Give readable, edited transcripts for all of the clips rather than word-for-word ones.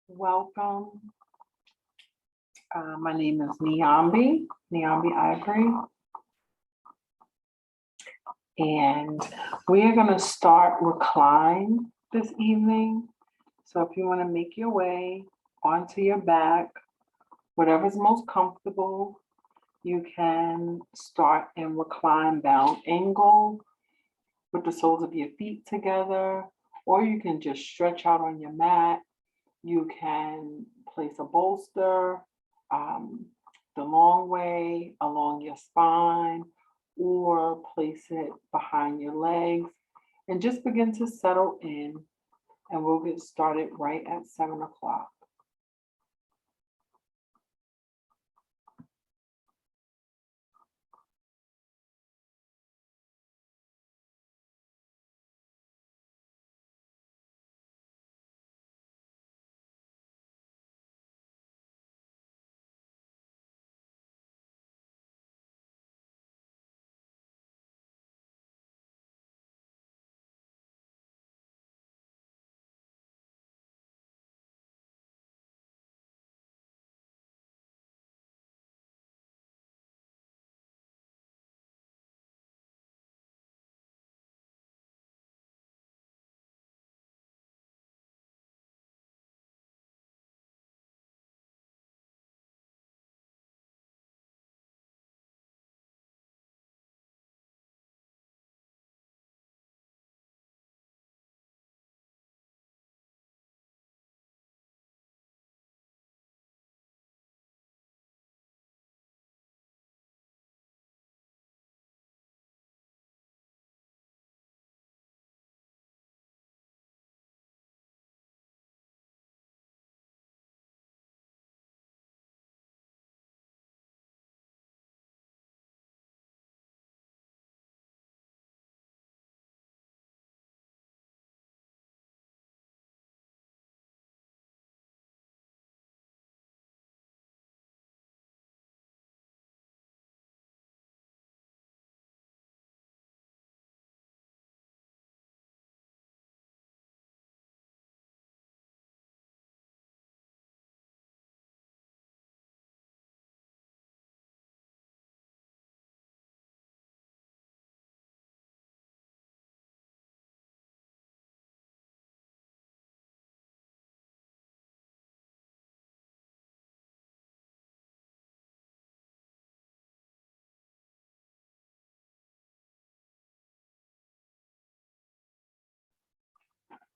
Welcome. My name is Niambi Ivory, and we are going to start recline this evening. So if you want to make your way onto your back, whatever's most comfortable, you can start in recline bound angle with the soles of your feet together, or you can just stretch out on your mat. You can place a bolster the long way along your spine, or place it behind your legs, and just begin to settle in, and we'll get started right at 7 o'clock.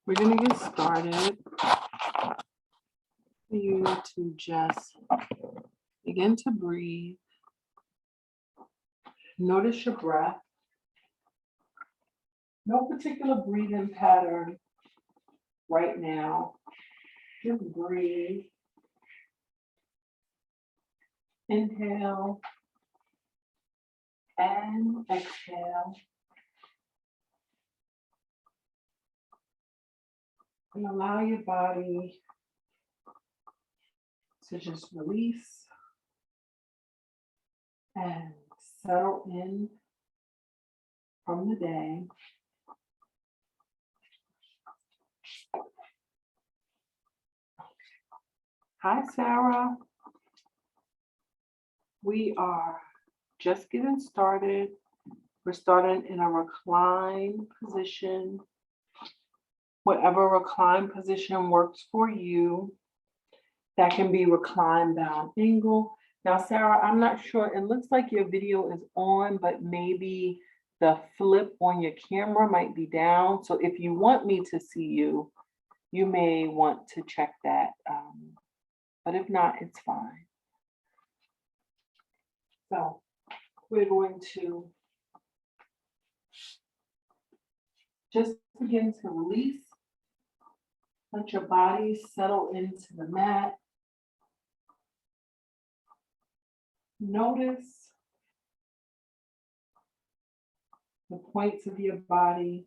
We're going to get started. For you to just begin to breathe. Notice your breath. No particular breathing pattern right now. Just breathe. Inhale and exhale. And allow your body to just release and settle in from the day. Hi, Sarah. We are just getting started. We're starting in a recline position. Whatever recline position works for you. That can be recline bound angle. Now, Sarah, I'm not sure. It looks like your video is on, but maybe the flip on your camera might be down. So if you want me to see you, you may want to check that. But if not, it's fine. So we're going to just begin to release. Let your body settle into the mat. Notice the points of your body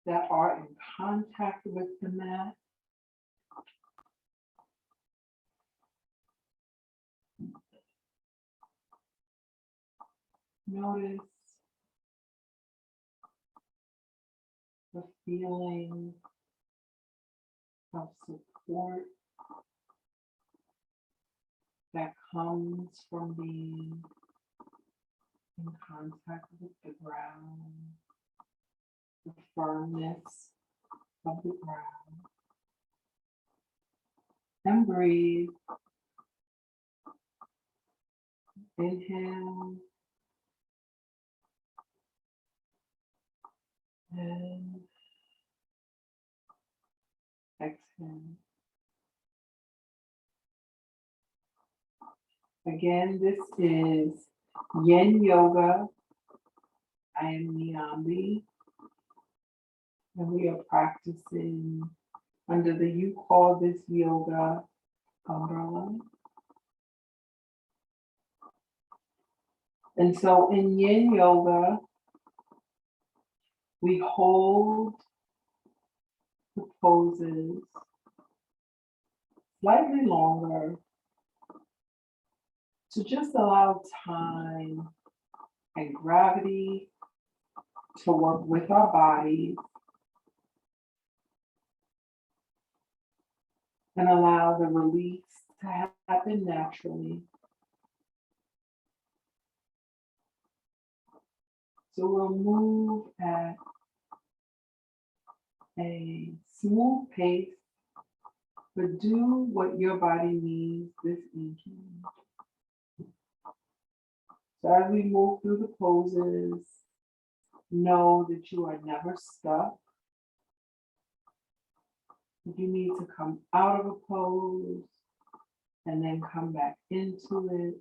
that are in contact with the mat. Notice the feeling of support that comes from being in contact with the ground, the firmness of the ground. And breathe. Inhale. And exhale. Again, this is Yin Yoga. I am Niambi, and we are practicing under the You Call This Yoga umbrella. And so in Yin Yoga, we hold the poses slightly longer to just allow time and gravity to work with our bodies and allow the release to happen naturally. So we'll move at a smooth pace, but do what your body needs this evening. So as we move through the poses, know that you are never stuck. If you need to come out of a pose and then come back into it,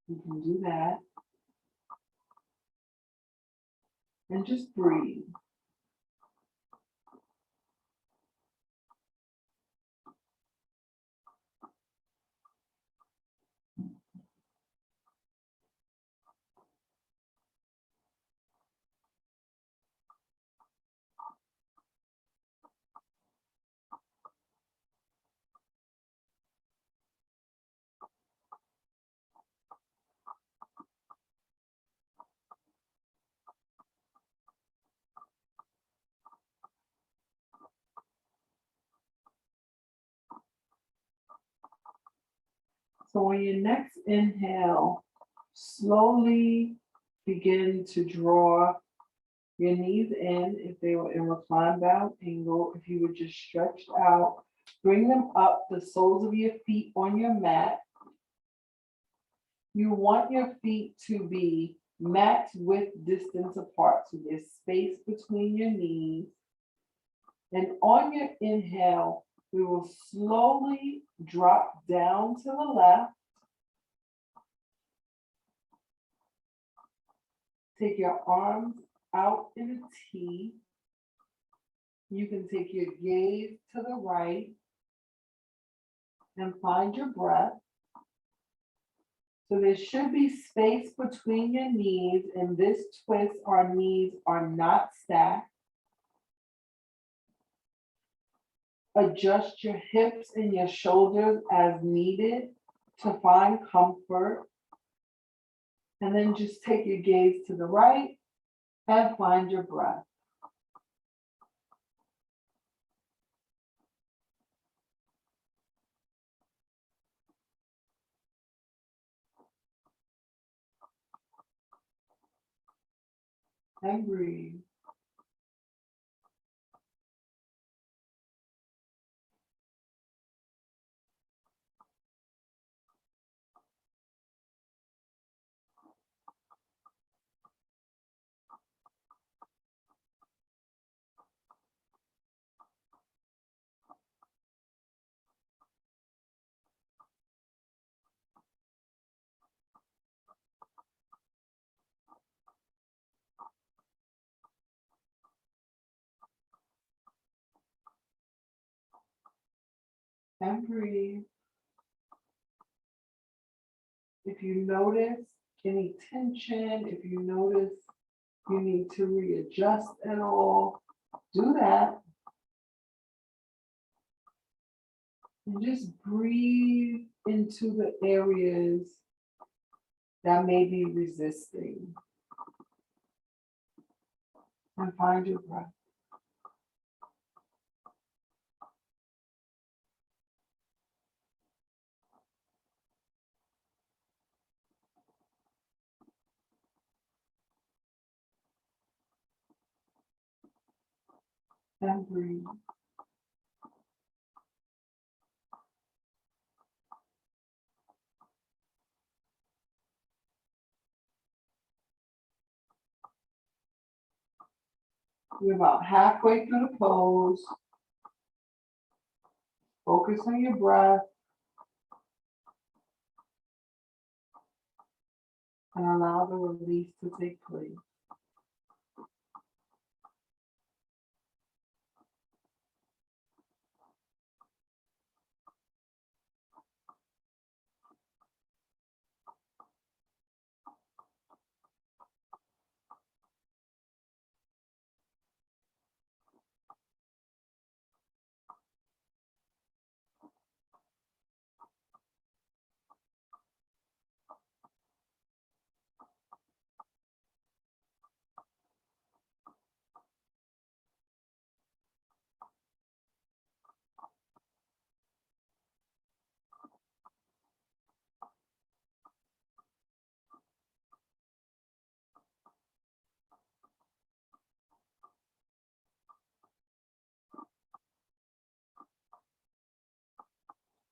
you can do that. And just breathe. So on your next inhale, slowly begin to draw your knees in if they were in reclined bound angle. If you were just stretched out, bring them up, the soles of your feet on your mat. You want your feet to be mat width distance apart, so there's space between your knees. And on your inhale, we will slowly drop down to the left. Take your arms out in a T. You can take your gaze to the right and find your breath. So there should be space between your knees. In this twist, our knees are not stacked. Adjust your hips and your shoulders as needed to find comfort. And then just take your gaze to the right and find your breath. And breathe. And breathe. If you notice any tension, if you notice you need to readjust at all, do that. And just breathe into the areas that may be resisting. And find your breath. And breathe. You're about halfway through the pose. Focus on your breath and allow the release to take place.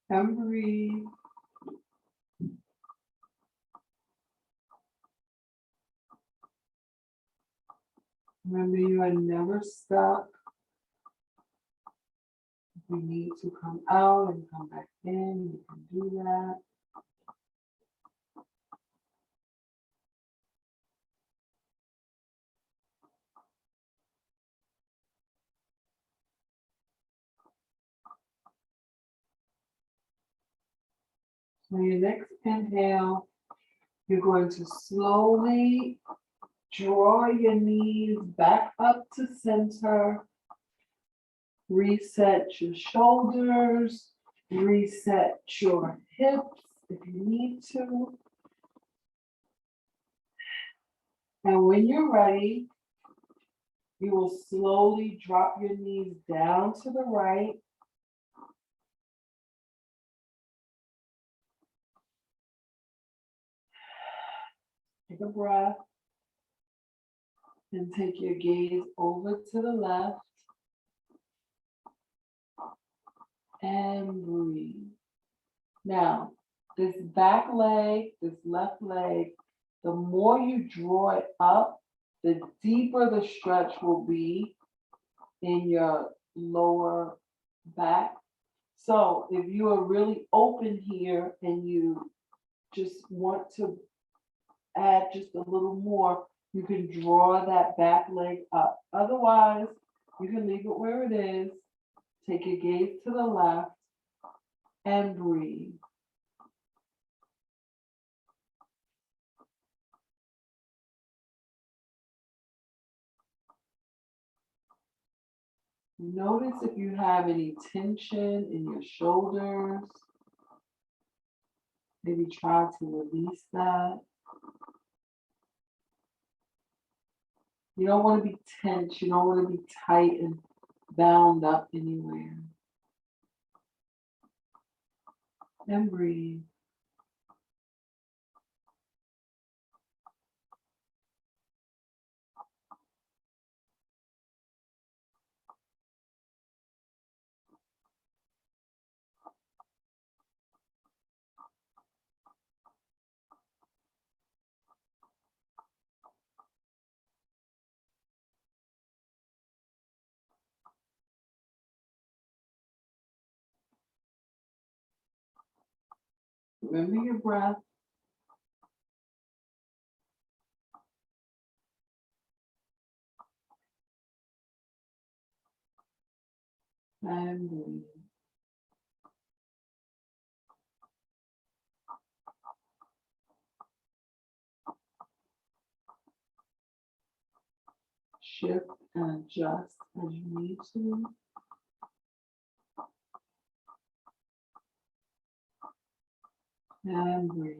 And breathe. Remember, you are never stuck. If you need to come out and come back in, you can do that. So your next inhale, you're going to slowly draw your knees back up to center. Reset your shoulders. Reset your hips if you need to. And when you're ready, you will slowly drop your knees down to the right. Take a breath and take your gaze over to the left and breathe. Now, this back leg, this left leg, the more you draw it up, the deeper the stretch will be in your lower back. So if you are really open here and you just want to add just a little more, you can draw that back leg up. Otherwise, you can leave it where it is. Take your gaze to the left and breathe. Notice if you have any tension in your shoulders. Maybe try to release that. You don't want to be tense. You don't want to be tight and bound up anywhere. And breathe. Remember your breath. And breathe. Shift and adjust as you need to. And breathe.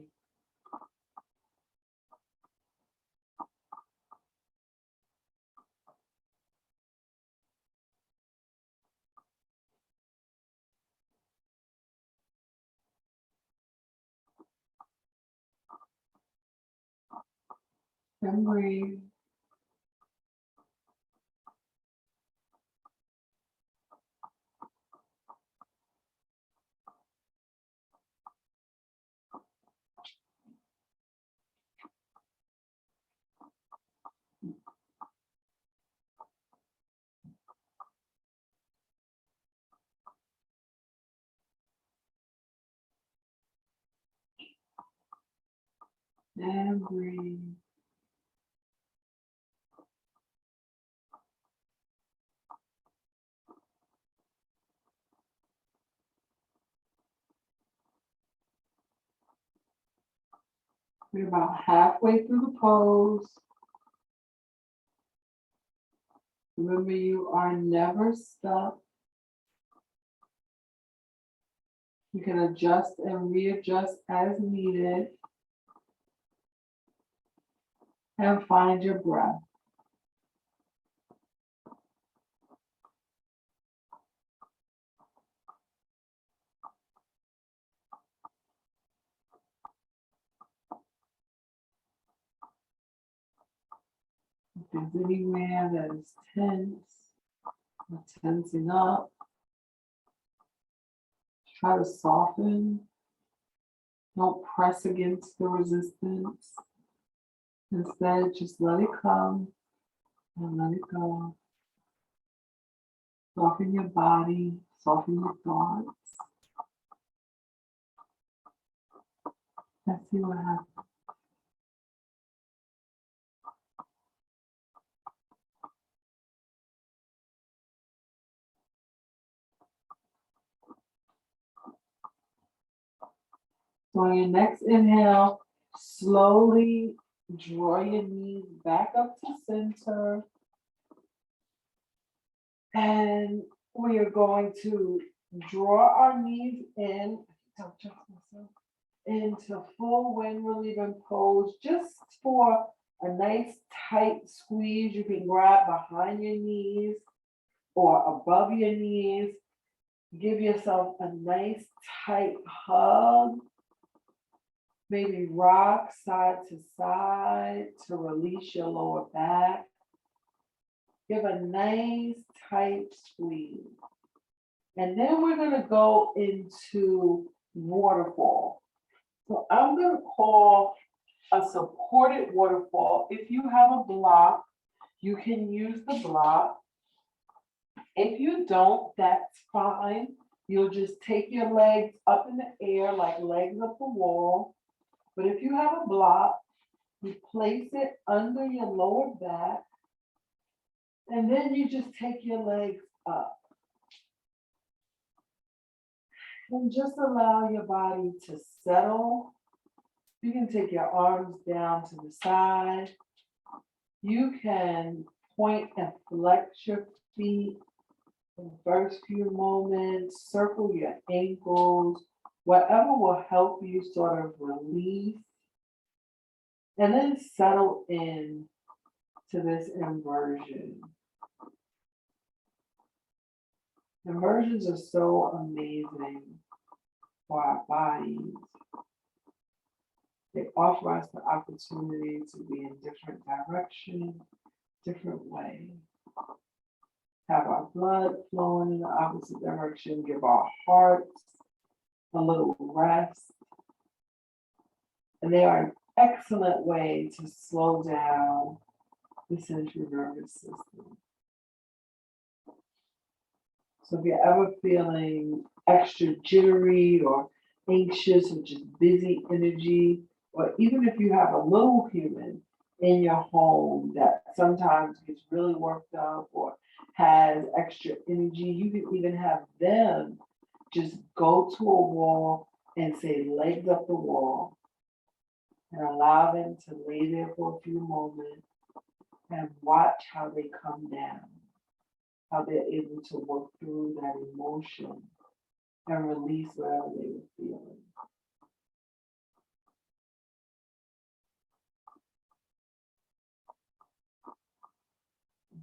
And breathe. And breathe. We're about halfway through the pose. Remember, you are never stuck. You can adjust and readjust as needed. And find your breath. If there's anywhere that is tense or tensing up, try to soften. Don't press against the resistance. Instead, just let it come and let it go. Soften your body, soften your thoughts. Let's see what happens. So on your next inhale, slowly draw your knees back up to center. And we are going to draw our knees in, into full wind relieving pose, just for a nice tight squeeze. You can grab behind your knees or above your knees. Give yourself a nice tight hug. Maybe rock side to side to release your lower back. Give a nice tight squeeze. And then we're going to go into waterfall. So I'm going to call a supported waterfall. If you have a block, you can use the block. If you don't, that's fine. You'll just take your legs up in the air like legs up the wall. But if you have a block, you place it under your lower back, and then you just take your legs up. And just allow your body to settle. You can take your arms down to the side. You can point and flex your feet in the first few moments, circle your ankles, whatever will help you sort of release. And then settle in to this inversion. Inversions are so amazing for our bodies. They offer us the opportunity to be in different directions, different ways. Have our blood flowing in the opposite direction, give our hearts a little rest. And they are an excellent way to slow down the central nervous system. So if you're ever feeling extra jittery or anxious or just busy energy, or even if you have a little human in your home that sometimes gets really worked up or has extra energy, you can even have them just go to a wall and say legs up the wall and allow them to lay there for a few moments and watch how they come down, how they're able to work through that emotion and release whatever they were feeling.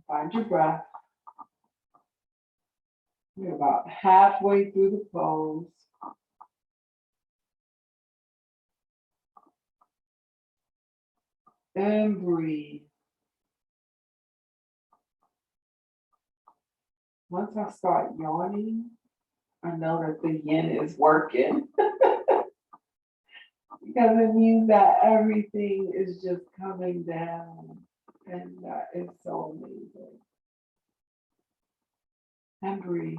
Find your breath. We're about halfway through the pose. And breathe. Once I start yawning, I know that the yin is working. Because it means that everything is just coming down. And it's so amazing. And breathe.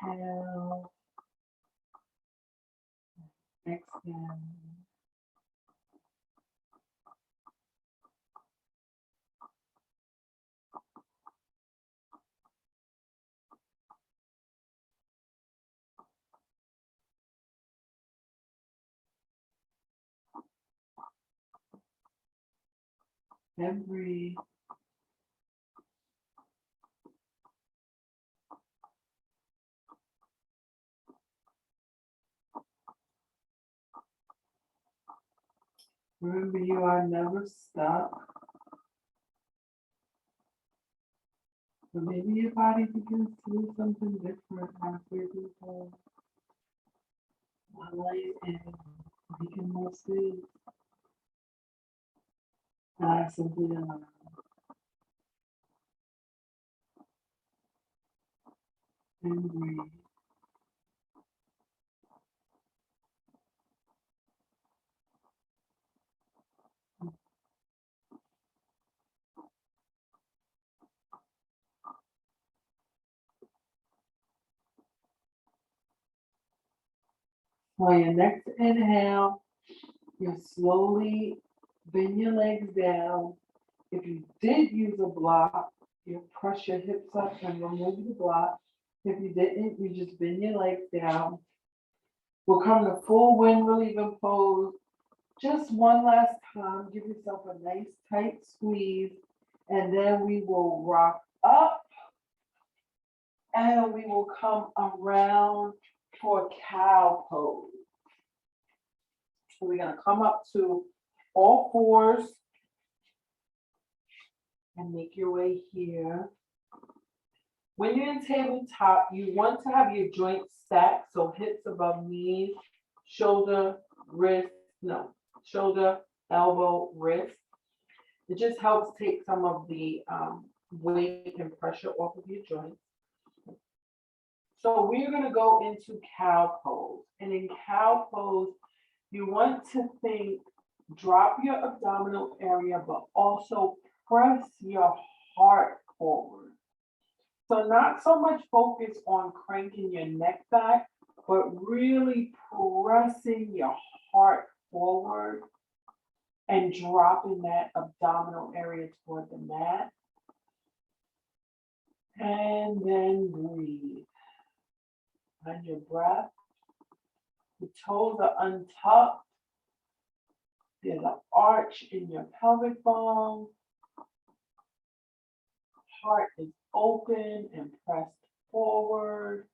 Inhale, exhale. And breathe. Remember, you are never stuck. But maybe your body begins to do something different after you go. Highlight and begin more sleep. I simply allow. And breathe. On your next inhale, you slowly bend your legs down. If you did use a block, you press your hips up and remove the block. If you didn't, you just bend your legs down. We'll come to full wind relieving pose. Just one last time, give yourself a nice tight squeeze, and then we will rock up and we will come around for cow pose. So we're gonna come up to all fours and make your way here. When you're in tabletop, you want to have your joints stacked, so hips above knees, shoulder, shoulder, elbow, wrist. It just helps take some of the weight and pressure off of your joints. So we're going to go into cow pose. And in cow pose, you want to think, drop your abdominal area, but also press your heart forward. So not so much focus on cranking your neck back, but really pressing your heart forward and dropping that abdominal area toward the mat. And then breathe. Find your breath. The toes are untucked. There's an arch in your pelvic bone. Heart is open and pressed forward.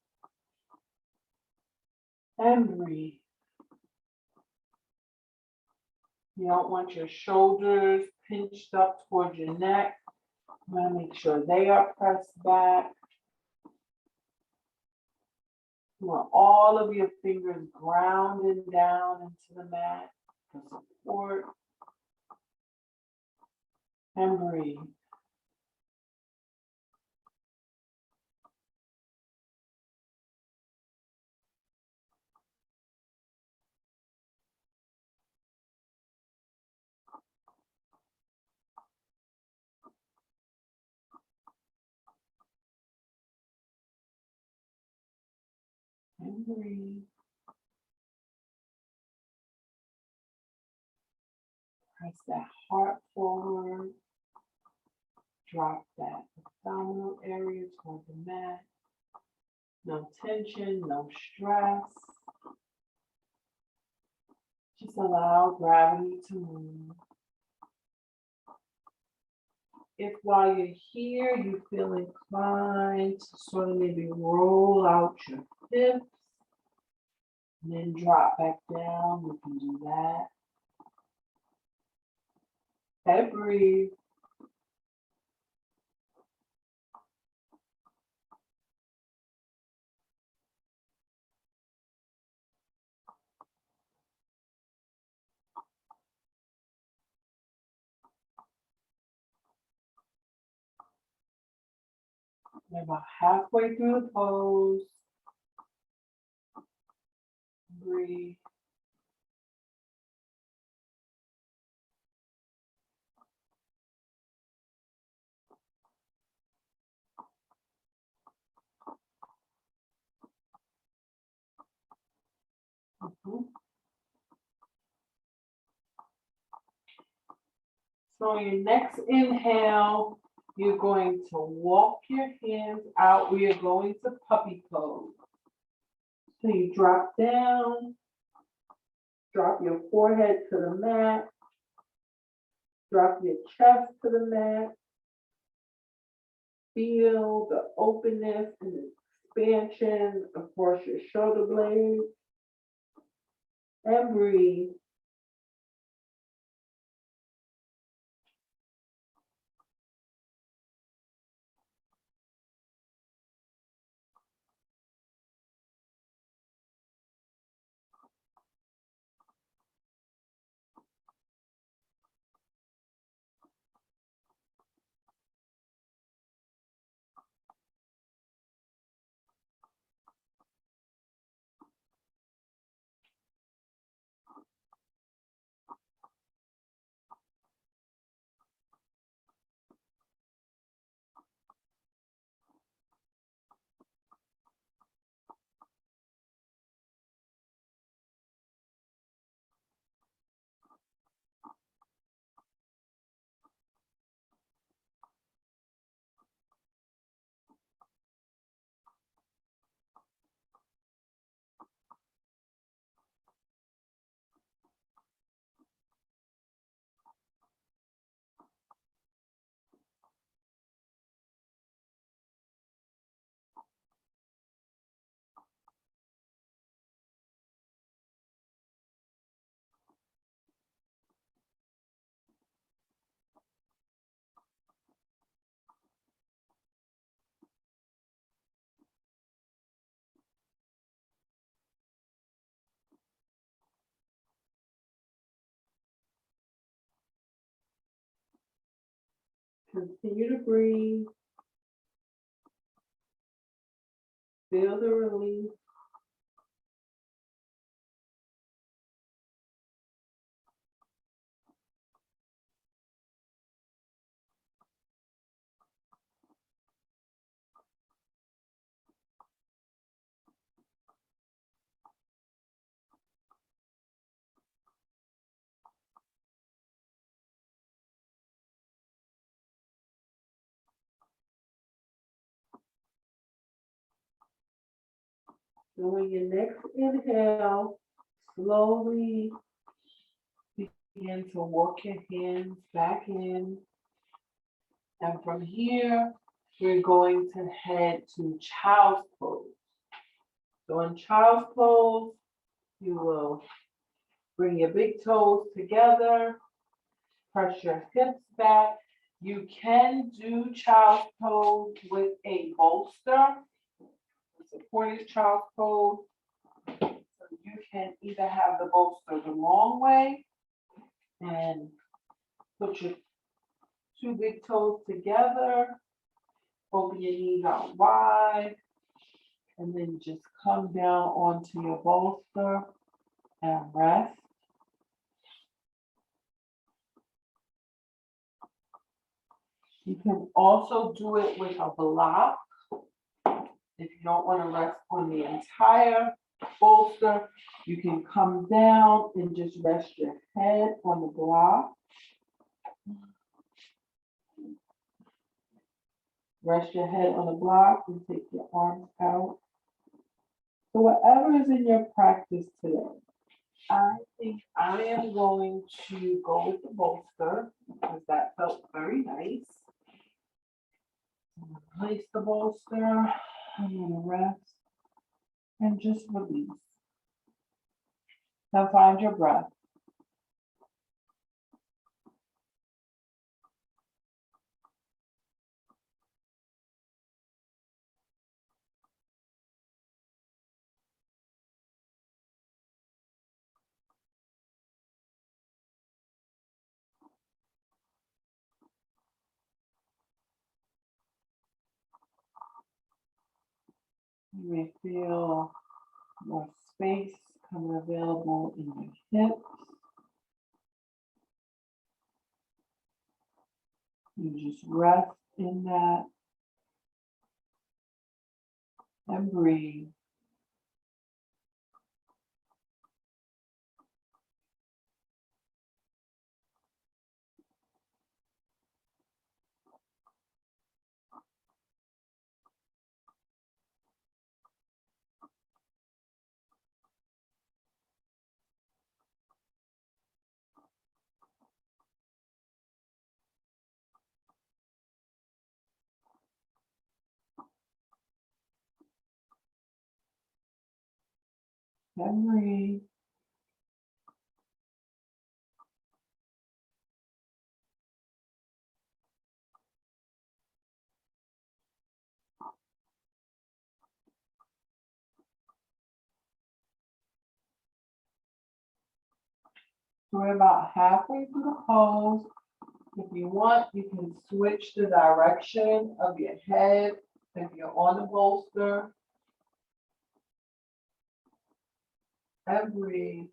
And breathe. You don't want your shoulders pinched up towards your neck. You want to make sure they are pressed back. You want all of your fingers grounded down into the mat for support. And breathe. And breathe. Press that heart forward. Drop that abdominal area toward the mat. No tension, no stress. Just allow gravity to move. If while you're here, you feel inclined to sort of maybe roll out your hips and then drop back down, you can do that. And breathe. We're about halfway through the pose. Breathe. So on your next inhale, you're going to walk your hands out. We are going to puppy pose. So you drop down, drop your forehead to the mat, drop your chest to the mat. Feel the openness and the expansion across your shoulder blades. And breathe. Continue to breathe. Feel the release. Doing your next inhale, slowly begin to walk your hands back in. And from here, we're going to head to child's pose. So in child's pose, you will bring your big toes together, press your hips back. You can do child's pose with a bolster, a supported child's pose. So you can either have the bolster the long way and put your two big toes together, open your knees out wide, and then just come down onto your bolster and rest. You can also do it with a block. If you don't want to rest on the entire bolster, you can come down and just rest your head on the block. Rest your head on the block and take your arms out. So whatever is in your practice today, I think I am going to go with the bolster because that felt very nice. I'm gonna place the bolster, I'm gonna rest and just release. Now find your breath. You may feel more space coming available in your hips. You just rest in that and breathe. And breathe. So we're about halfway through the pose. If you want, you can switch the direction of your head if you're on the bolster. And breathe.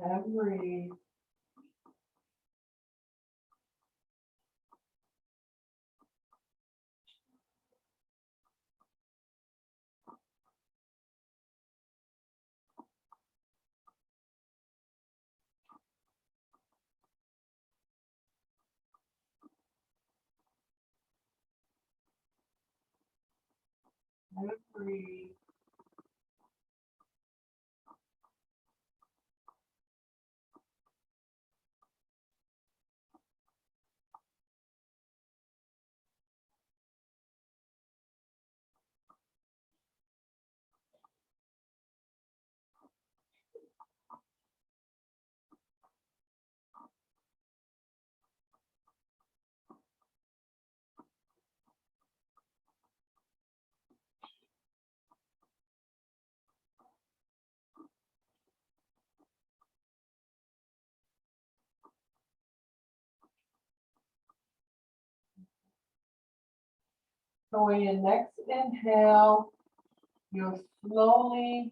And breathe. And breathe. So in your next inhale, you'll slowly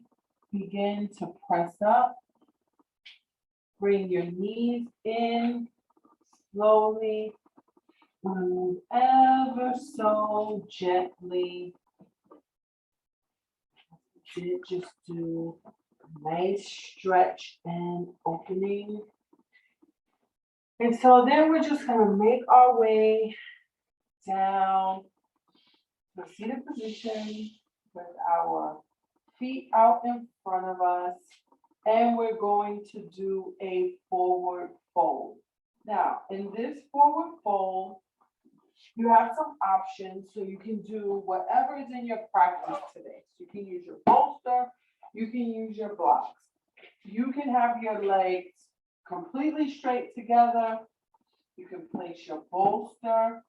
begin to press up. Bring your knees in slowly. Move ever so gently. Just do a nice stretch and opening. And so then we're just going to make our way down to a seated position with our feet out in front of us. And we're going to do a forward fold. Now, in this forward fold, you have some options, so you can do whatever is in your practice today. So you can use your bolster, you can use your blocks. You can have your legs completely straight together. You can place your bolster.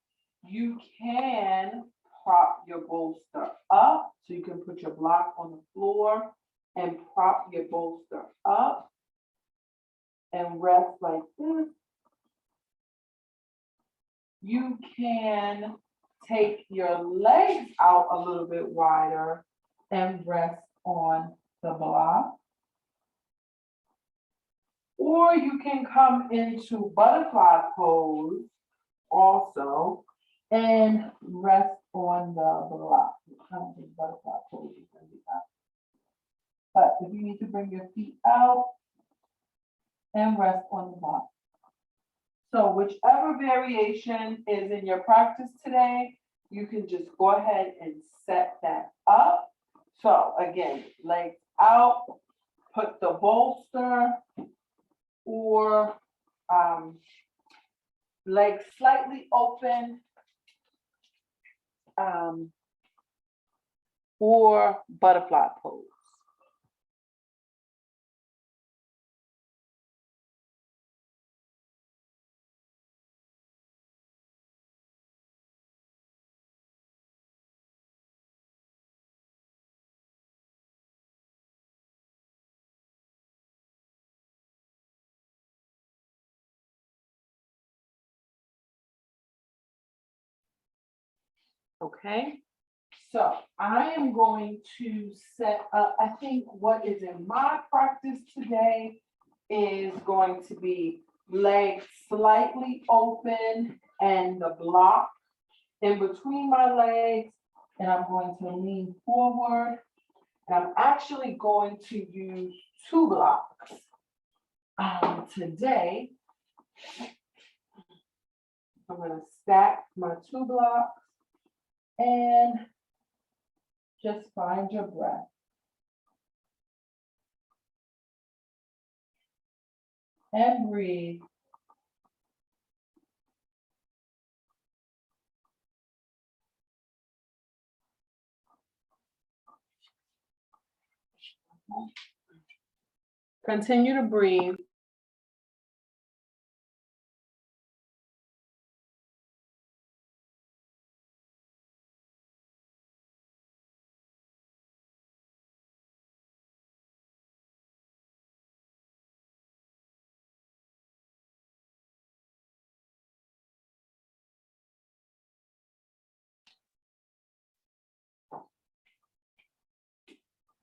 You can prop your bolster up, so you can put your block on the floor and prop your bolster up and rest like this. You can take your legs out a little bit wider and rest on the block. Or you can come into butterfly pose also and rest on the block. I don't think butterfly pose is going to be that. But if you need to bring your feet out and rest on the block. So whichever variation is in your practice today, you can just go ahead and set that up. So again, legs out, put the bolster or legs slightly open or butterfly pose. Okay, so I am going to set up, I think what is in my practice today is going to be legs slightly open and the block in between my legs and I'm going to lean forward. And I'm actually going to use 2 blocks. Today, I'm going to stack my 2 blocks and just find your breath. And breathe. Continue to breathe.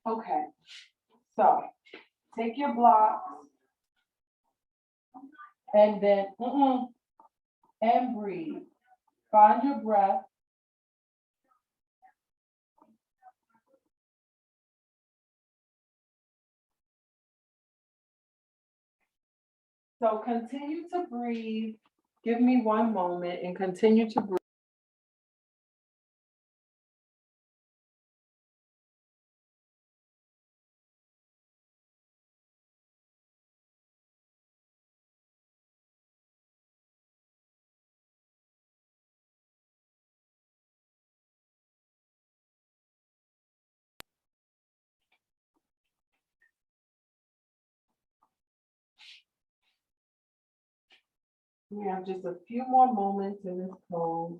Okay, so take your blocks and then and breathe. Find your breath. So continue to breathe. Give me one moment and continue to breathe. We have just a few more moments in this pose.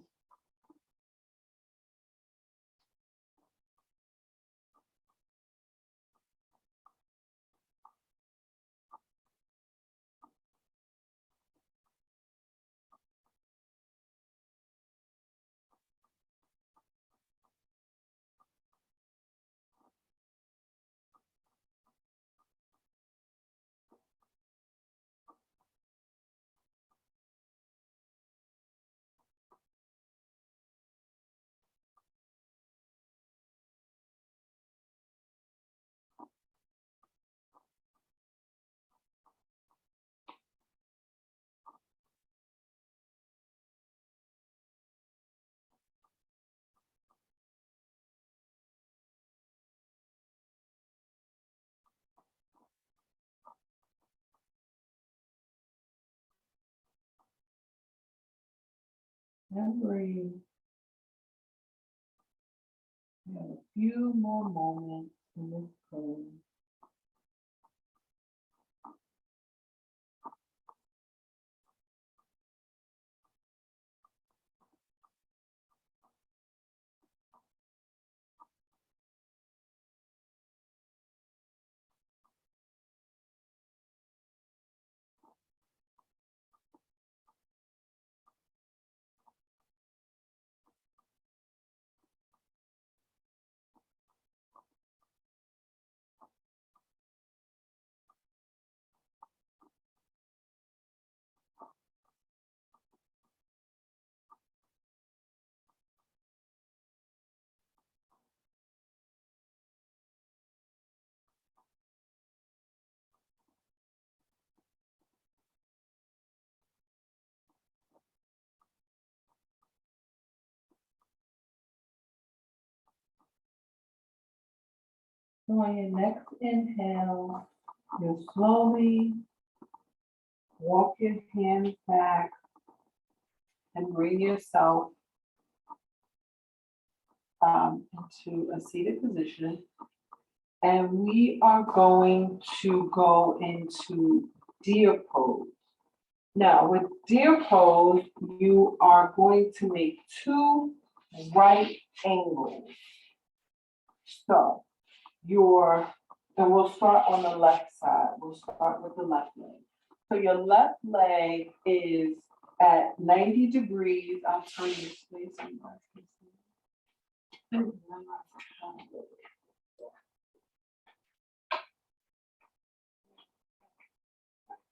And breathe. We have a few more moments in this pose. So on your next inhale, you'll slowly walk your hands back and bring yourself into a seated position. And we are going to go into deer pose. Now, with deer pose, you are going to make 2 right angles. So and we'll start on the left side. We'll start with the left leg. So your left leg is at 90 degrees. I'll turn this way so you guys can see.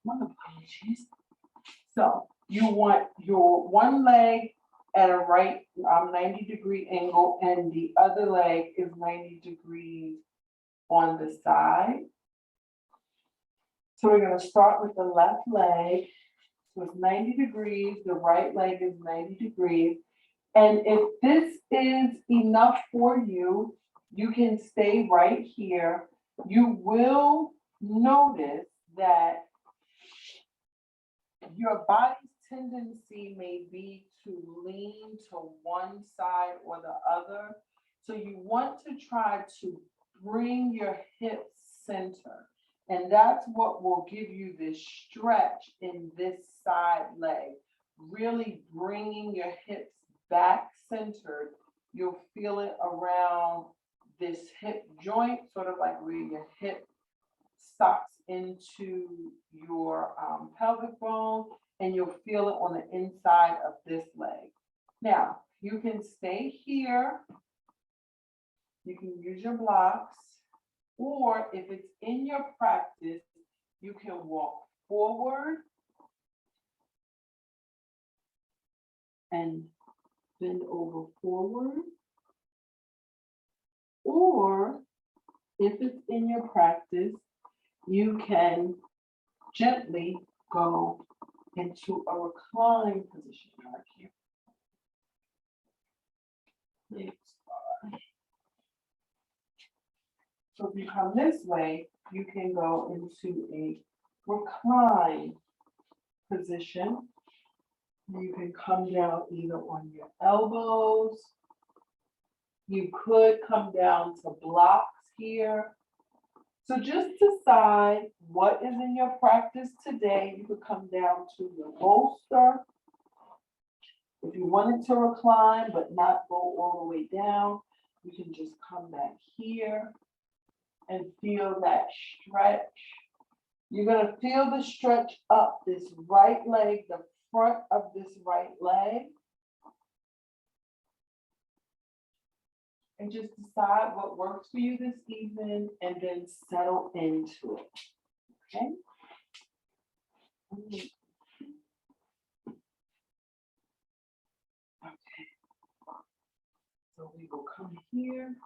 My apologies. So you want your one leg at a 90-degree angle, and the other leg is 90 degrees on the side. So we're going to start with the left leg. So it's 90 degrees, the right leg is 90 degrees. And if this is enough for you, you can stay right here. You will notice that your body's tendency may be to lean to one side or the other. So you want to try to bring your hips center. And that's what will give you this stretch in this side leg. Really bringing your hips back centered. You'll feel it around this hip joint, sort of like where your hip sucks into your pelvic bone, and you'll feel it on the inside of this leg. Now, you can stay here. You can use your blocks, or if it's in your practice, you can walk forward and bend over forward, or if it's in your practice, you can gently go into a reclined position right here. So if you come this way, you can go into a reclined position. You can come down either on your elbows. You could come down to blocks here. So just decide what is in your practice today. You could come down to your bolster. If you wanted to recline but not go all the way down, you can just come back here and feel that stretch. You're going to feel the stretch up this right leg, the front of this right leg. And just decide what works for you this evening and then settle into it. Okay? Okay. So we will come here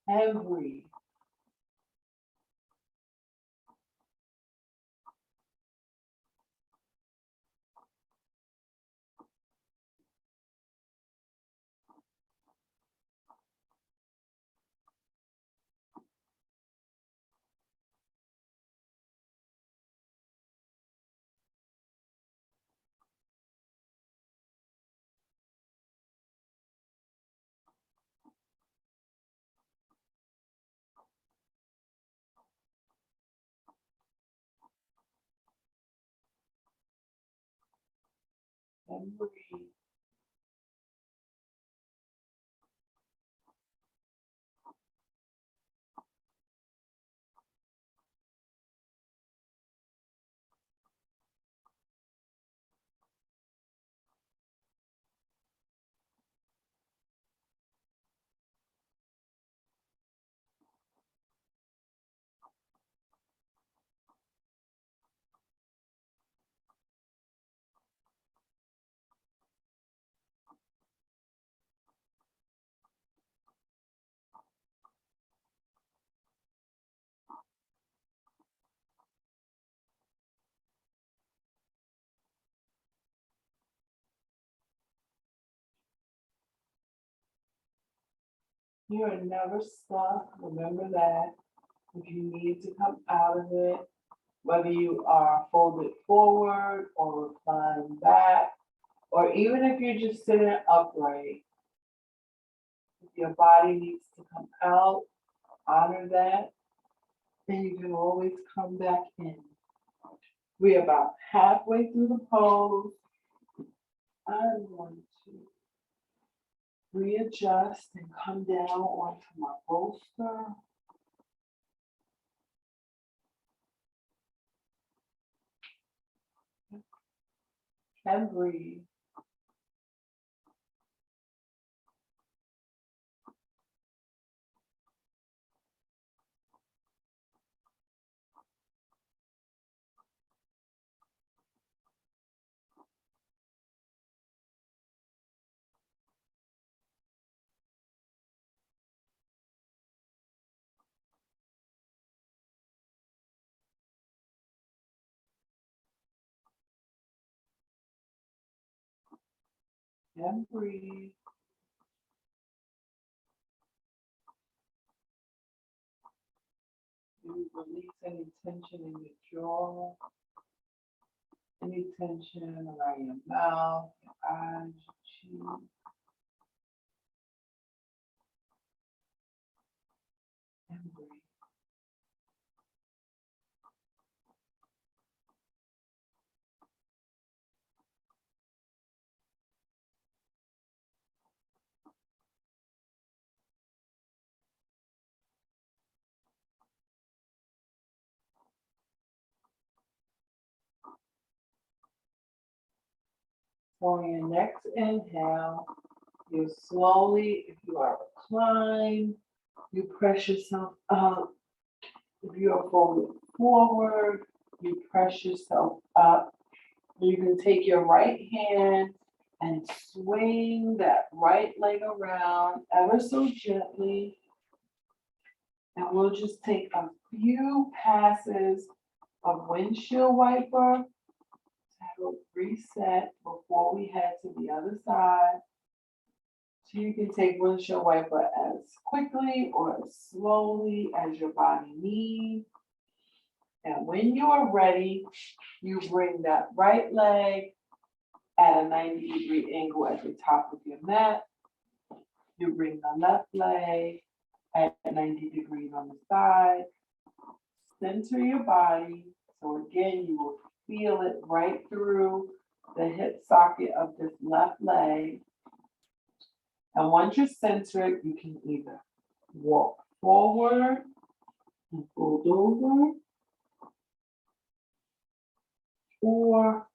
and breathe. And breathe. You are never stuck. Remember that. If you need to come out of it, whether you are folded forward or reclined back, or even if you're just sitting upright, if your body needs to come out, honor that, then you can always come back in. We're about halfway through the pose. I'm going to readjust and come down onto my bolster. And breathe. And breathe. You release any tension in your jaw, any tension around your mouth, your eyes, your cheeks, and breathe. So on your next inhale, you slowly, if you are reclined, you press yourself up. If you are folded forward, you press yourself up. You can take your right hand and swing that right leg around ever so gently. And we'll just take a few passes of windshield wiper to reset before we head to the other side. So you can take windshield wiper as quickly or as slowly as your body needs. And when you are ready, you bring that right leg at a 90-degree angle at the top of your mat. You bring the left leg at 90 degrees on the side. Center your body. So again, you will feel it right through the hip socket of this left leg. And once you're centered, you can either walk forward and fold over, or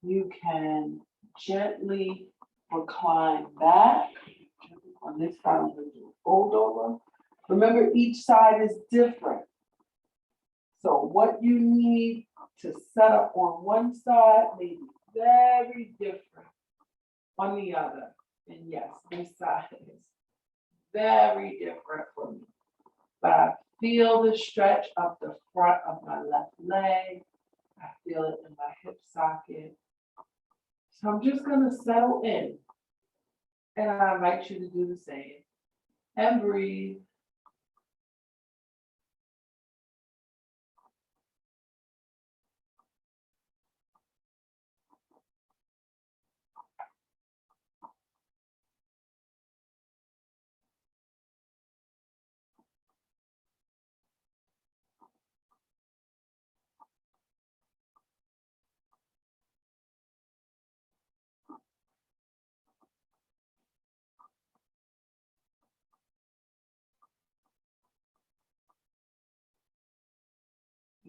you can gently recline back. On this side, I'm going to do a fold over. Remember, each side is different. So what you need to set up on one side may be very different on the other. And yes, this side is very different for me. But I feel the stretch up the front of my left leg. I feel it in my hip socket. So I'm just going to settle in. And I invite you to do the same. And breathe.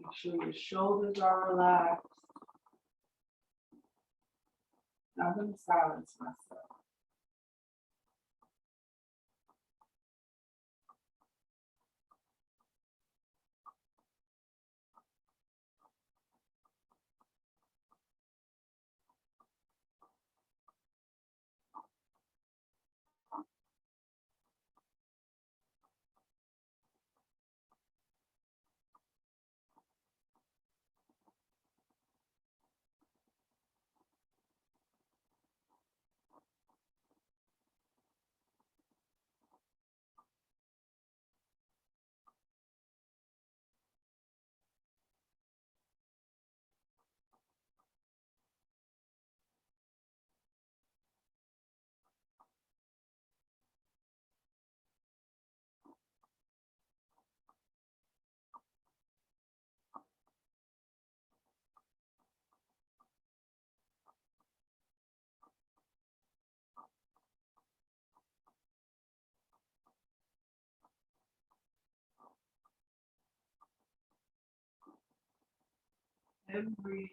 Make sure your shoulders are relaxed. I'm going to silence myself. And breathe.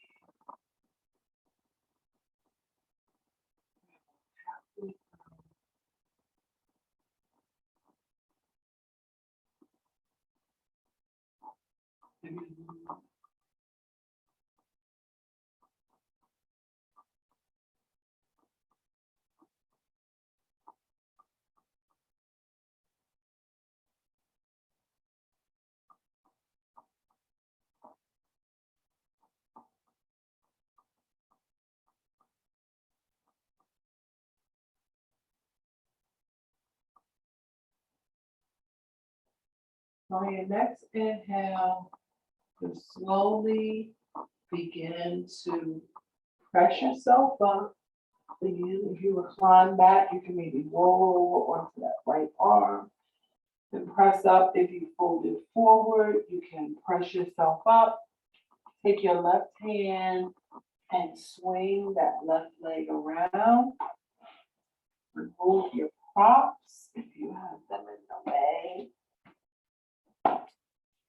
On your next inhale, you slowly begin to press yourself up. Again, if you recline back, you can maybe roll over onto that right arm and press up. If you fold it forward, you can press yourself up. Take your left hand and swing that left leg around. Remove your props if you have them in the way.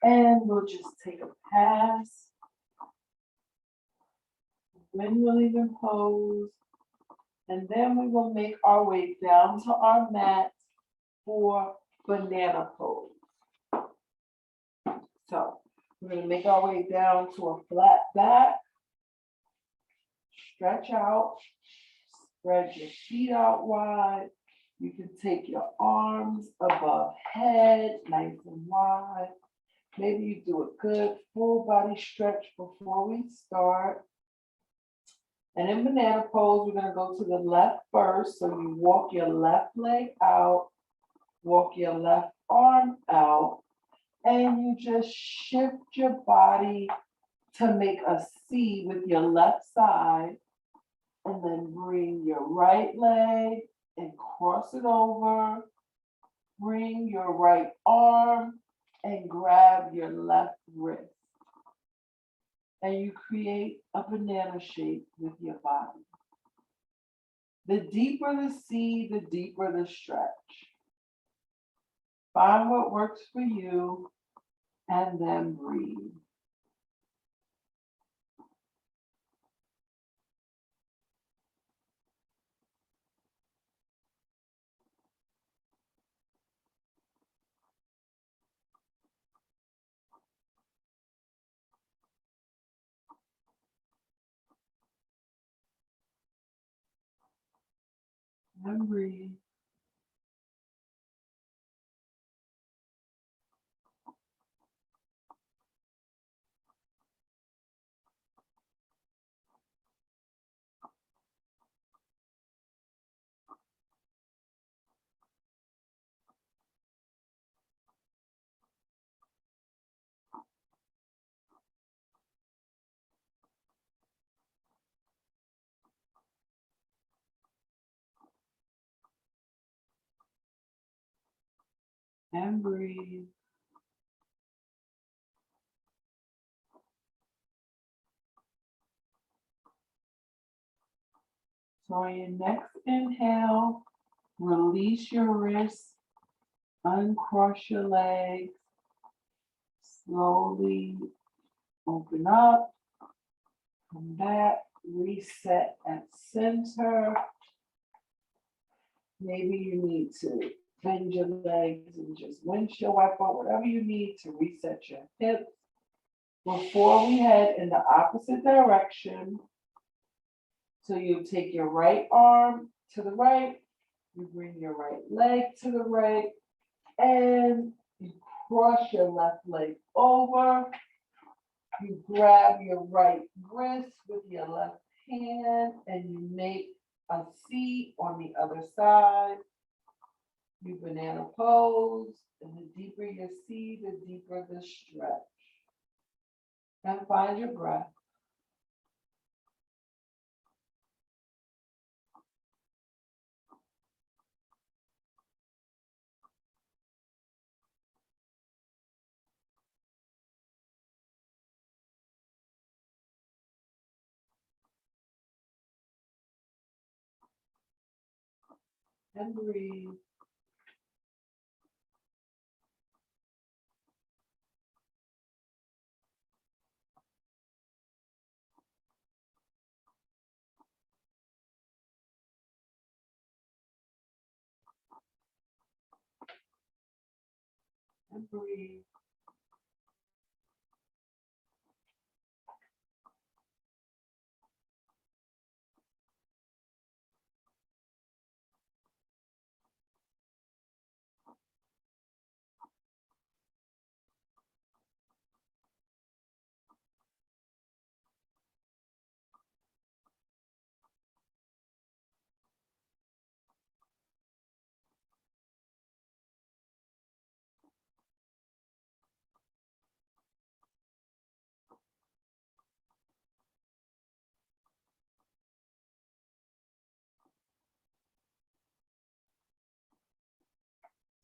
And we'll just take a pass. When we'll even pose. And then we will make our way down to our mat for banana pose. So we're going to make our way down to a flat back. Stretch out. Spread your feet out wide. You can take your arms above head, nice and wide. Maybe you do a good full body stretch before we start. And in banana pose, we're going to go to the left first. So you walk your left leg out, walk your left arm out, and you just shift your body to make a C with your left side. And then bring your right leg and cross it over. Bring your right arm and grab your left wrist. And you create a banana shape with your body. The deeper the C, the deeper the stretch. Find what works for you and then breathe. And breathe. And breathe. So on your next inhale, release your wrists, uncross your legs, slowly open up, come back, reset at center. Maybe you need to bend your legs and just windshield wiper, whatever you need to reset your hips. Before we head in the opposite direction, so you take your right arm to the right, you bring your right leg to the right, and you cross your left leg over. You grab your right wrist with your left hand and you make a C on the other side. You banana pose, and the deeper your C, the deeper the stretch. And find your breath. And breathe. And breathe.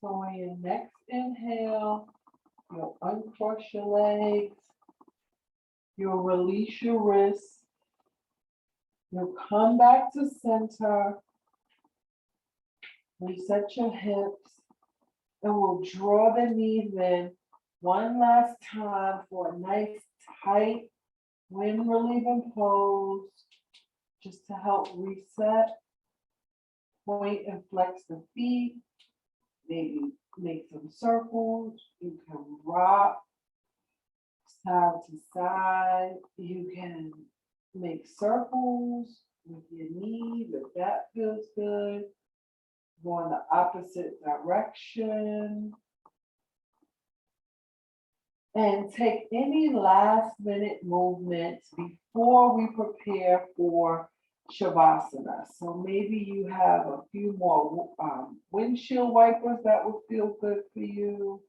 So on your next inhale, you'll uncross your legs, you'll release your wrists, you'll come back to center, reset your hips, and we'll draw the knees in one last time for a nice tight wind relieving pose, just to help reset. Point and flex the feet, maybe make some circles. You can rock side to side. You can make circles with your knees if that feels good. Go in the opposite direction. And take any last minute movements before we prepare for Shavasana. So maybe you have a few more windshield wipers that would feel good for you.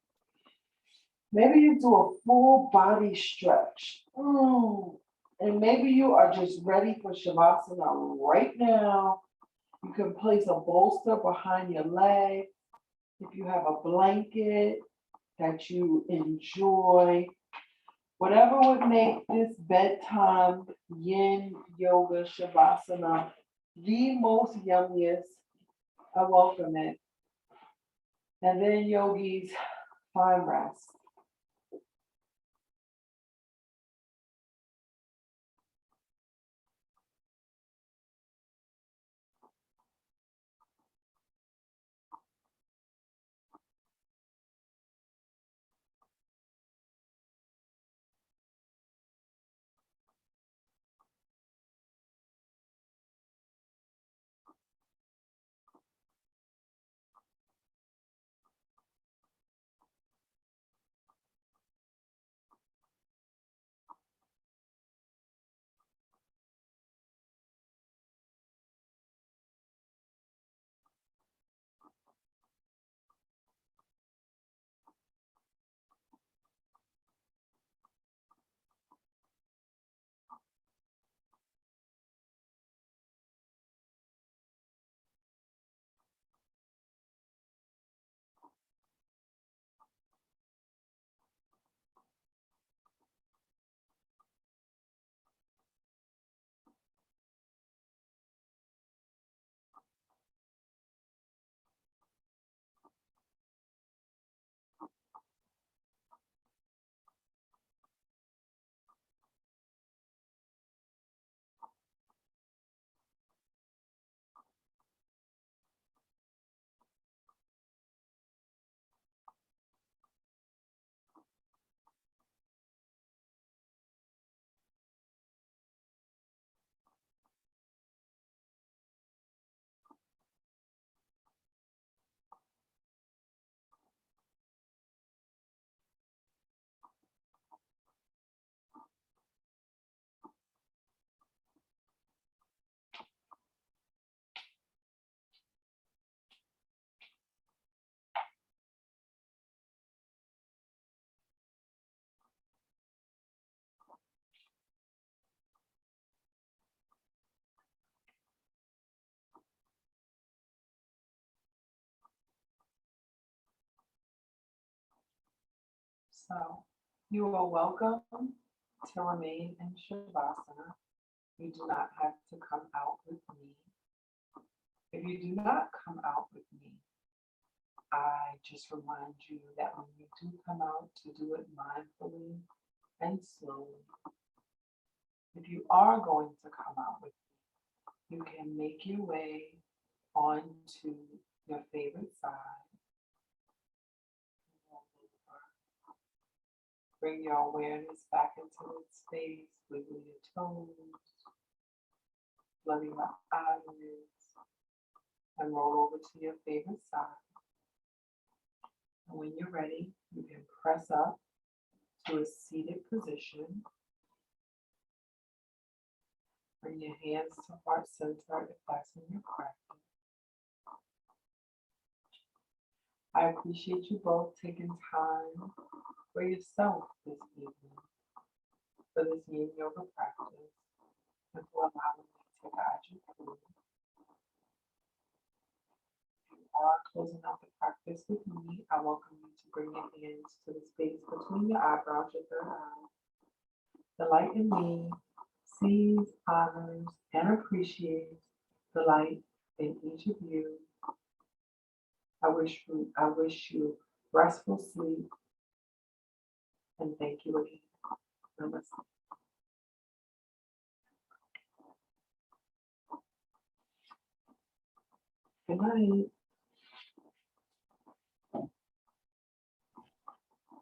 Maybe you do a full body stretch. And maybe you are just ready for Shavasana right now. You can place a bolster behind your leg. If you have a blanket that you enjoy, whatever would make this bedtime Yin Yoga Shavasana the most yummiest, I welcome it. And then yogis, find rest. So you are welcome to remain in Shavasana. You do not have to come out with me. If you do not come out with me, I just remind you that when you do come out, to do it mindfully and slowly. If you are going to come out with me, you can make your way onto your favorite side. Bring your awareness back into its space, wiggle your toes, flutter your eyelids, and roll over to your favorite side. And when you're ready, you can press up to a seated position. Bring your hands to heart center if that's in your practice. I appreciate you both taking time for yourself this evening, for this Yin Yoga practice, and for allowing me to guide you through. If you are closing out the practice, practice with me, I welcome you to bring your hands to the space between your eyebrows, your third eye. The light in me sees, honors, and appreciates the light in each of you. I wish you restful sleep, and thank you again. Namaste. Good night.